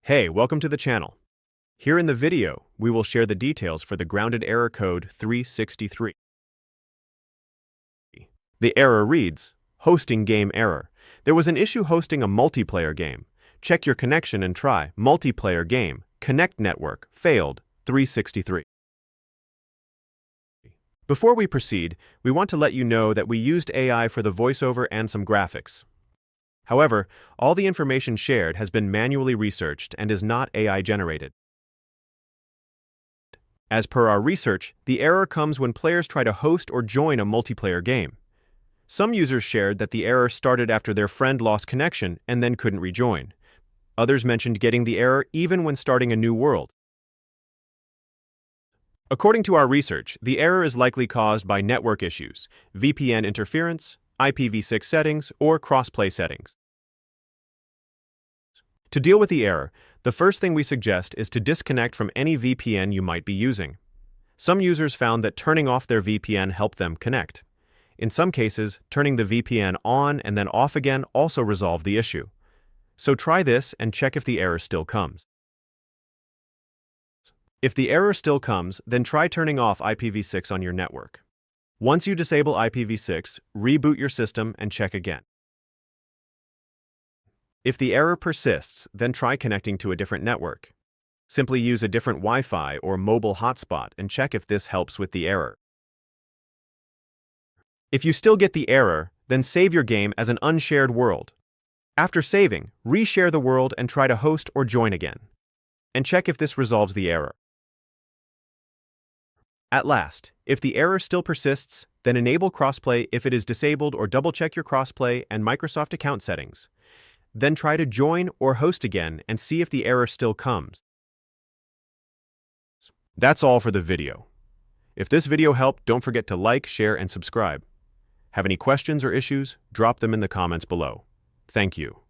Hey, welcome to the channel. Here in the video, we will share the details for the grounded error code 363. The error reads, hosting game error. There was an issue hosting a multiplayer game. Check your connection and try multiplayer game. Connect network failed 363. Before we proceed, we want to let you know that we used AI for the voiceover and some graphics. However, all the information shared has been manually researched and is not AI generated. As per our research, the error comes when players try to host or join a multiplayer game. Some users shared that the error started after their friend lost connection and then couldn't rejoin. Others mentioned getting the error even when starting a new world. According to our research, the error is likely caused by network issues, VPN interference, IPv6 settings, or crossplay settings. To deal with the error, the first thing we suggest is to disconnect from any VPN you might be using. Some users found that turning off their VPN helped them connect. In some cases, turning the VPN on and then off again also resolved the issue. So try this and check if the error still comes. If the error still comes, then try turning off IPv6 on your network. Once you disable IPv6, reboot your system and check again. If the error persists, then try connecting to a different network. Simply use a different Wi-Fi or mobile hotspot and check if this helps with the error. If you still get the error, then save your game as an unshared world. After saving, reshare the world and try to host or join again. And check if this resolves the error. At last, if the error still persists, then enable crossplay if it is disabled or double-check your crossplay and Microsoft account settings. Then try to join or host again and see if the error still comes. That's all for the video. If this video helped, don't forget to like, share, and subscribe. Have any questions or issues? Drop them in the comments below. Thank you.